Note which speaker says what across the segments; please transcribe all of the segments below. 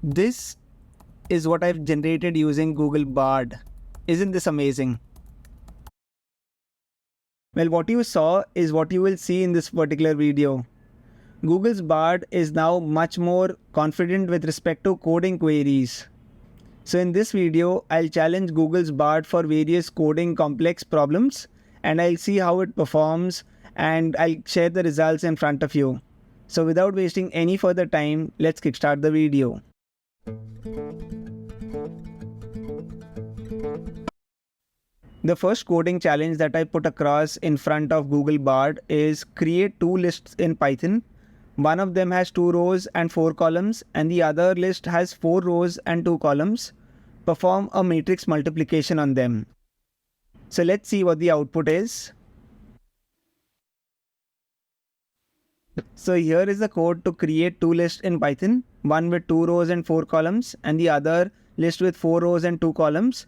Speaker 1: This is what I've generated using Google Bard. Isn't this amazing? Well, what you saw is what you will see in this particular video. Google's Bard is now much more confident with respect to coding queries. So in this video, I'll challenge Google's Bard for various coding complex problems, and I'll see how it performs, and I'll share the results in front of you. So without wasting any further time, let's kickstart the video. The first coding challenge that I put across in front of Google Bard is create two lists in Python. One of them has 2 rows and 4 columns, and the other list has 4 rows and 2 columns. Perform a matrix multiplication on them. So let's see what the output is. So here is the code to create two lists in Python, one with 2 rows and 4 columns, and the other list with 4 rows and 2 columns.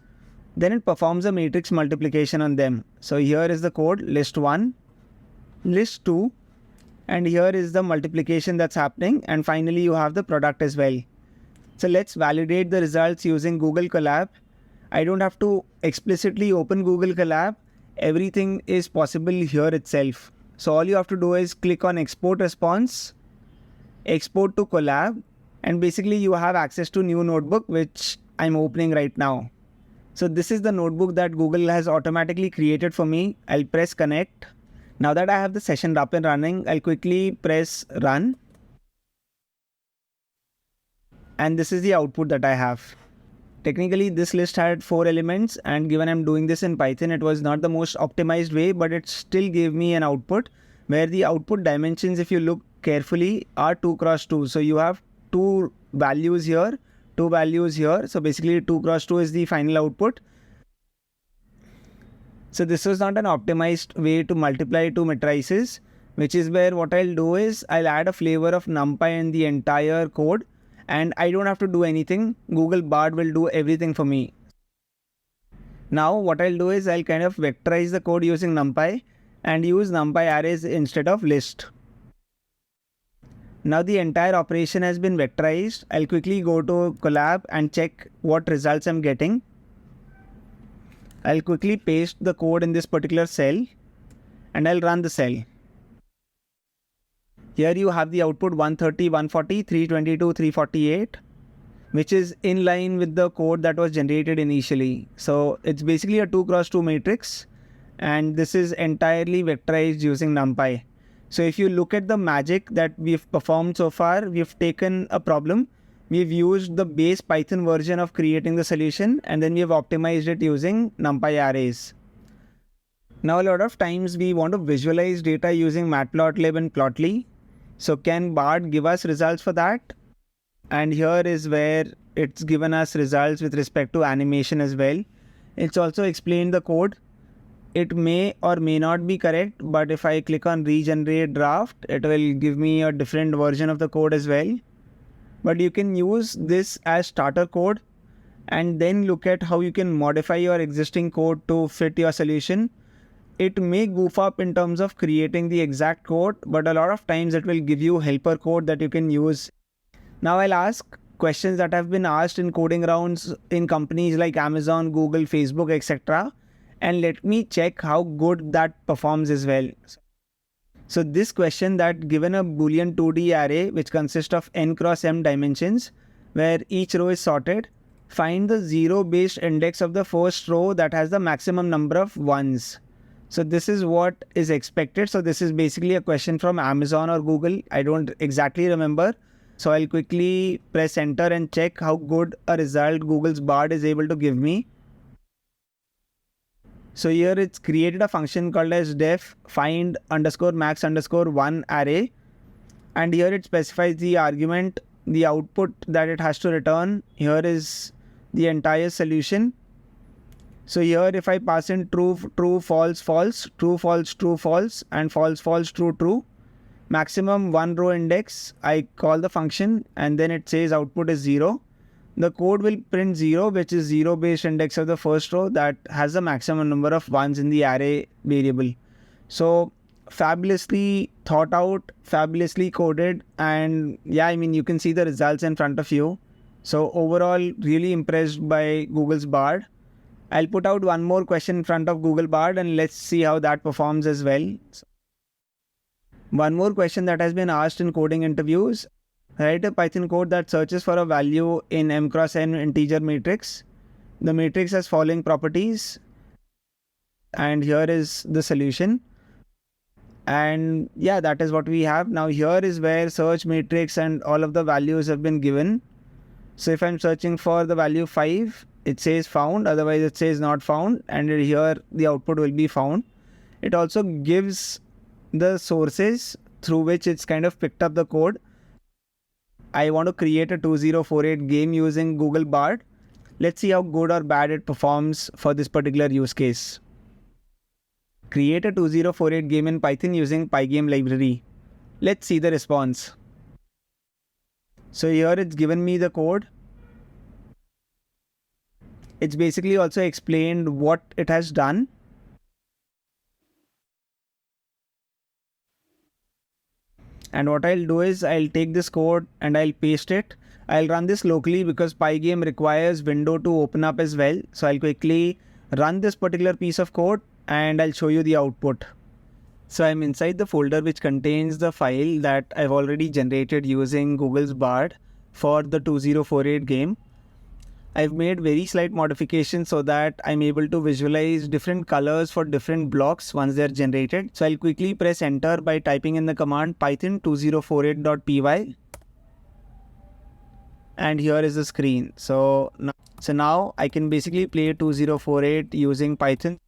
Speaker 1: Then it performs a matrix multiplication on them. So here is the code, list 1, list 2, and here is the multiplication that's happening, and finally you have the product as well. So let's validate the results using Google Colab. I don't have to explicitly open Google Colab. Everything is possible here itself. So all you have to do is click on export response, export to Colab, and basically you have access to new notebook, which I'm opening right now. So this is the notebook that Google has automatically created for me. I'll press connect. Now that I have the session up and running, I'll quickly press run. And this is the output that I have. Technically, this list had 4 elements, and given I'm doing this in Python, it was not the most optimized way, but it still gave me an output where the output dimensions, if you look carefully, are 2 cross 2. So you have 2 values here, 2 values here. So basically 2 cross 2 is the final output. So this was not an optimized way to multiply 2 matrices, which is where what I'll do is I'll add a flavor of NumPy in the entire code, and I don't have to do anything. Google Bard will do everything for me. Now what I'll do is I'll kind of vectorize the code using NumPy and use NumPy arrays instead of list. Now the entire operation has been vectorized. I'll quickly go to Colab and check what results I'm getting. I'll quickly paste the code in this particular cell, and I'll run the cell. Here you have the output 130, 140, 322, 348, which is in line with the code that was generated initially. So it's basically a 2 cross 2 matrix, and this is entirely vectorized using NumPy. So if you look at the magic that we've performed so far, we've taken a problem, we've used the base Python version of creating the solution, and then we have optimized it using NumPy arrays. Now a lot of times we want to visualize data using Matplotlib and Plotly. So can Bard give us results for that? And here is where it's given us results with respect to animation as well. It's also explained the code. It may or may not be correct, but if I click on regenerate draft, it will give me a different version of the code as well. But you can use this as starter code and then look at how you can modify your existing code to fit your solution. It may goof up in terms of creating the exact code, but a lot of times it will give you helper code that you can use. Now I'll ask questions that have been asked in coding rounds in companies like Amazon, Google, Facebook, etc. And let me check how good that performs as well. So this question that given a Boolean 2D array which consists of n cross m dimensions, where each row is sorted, find the 0 based index of the first row that has the maximum number of ones. So this is what is expected. So this is basically a question from Amazon or Google. I don't exactly remember. So I'll quickly press enter and check how good a result Google's Bard is able to give me. So here it's created a function called as def find underscore max underscore 1 array. And here it specifies the argument, the output that it has to return. Here is the entire solution. So here if I pass in true, true, false, false, true, false, true, false, and false, false, true, true, maximum 1 row index, I call the function and then it says output is 0. The code will print 0, which is 0 based index of the first row that has the maximum number of ones in the array variable. So fabulously thought out, fabulously coded, and yeah, I mean, you can see the results in front of you. So overall, really impressed by Google's Bard. I'll put out one more question in front of Google Bard and let's see how that performs as well. One more question that has been asked in coding interviews: write a Python code that searches for a value in m cross n integer matrix. The matrix has following properties, and here is the solution. And yeah, that is what we have. Now here is where search matrix and all of the values have been given. So if I'm searching for the value 5, it says found, otherwise it says not found, and here the output will be found. It also gives the sources through which it's kind of picked up the code. I want to create a 2048 game using Google Bard. Let's see how good or bad it performs for this particular use case. Create a 2048 game in Python using Pygame library. Let's see the response. So here it's given me the code. It's basically also explained what it has done. And what I'll do is I'll take this code and I'll paste it. I'll run this locally because Pygame requires window to open up as well. So I'll quickly run this particular piece of code and I'll show you the output. So I'm inside the folder which contains the file that I've already generated using Google's Bard for the 2048 game. I've made very slight modifications so that I'm able to visualize different colors for different blocks once they're generated. So I'll quickly press enter by typing in the command python 2048.py. And here is the screen. So now I can basically play 2048 using Python.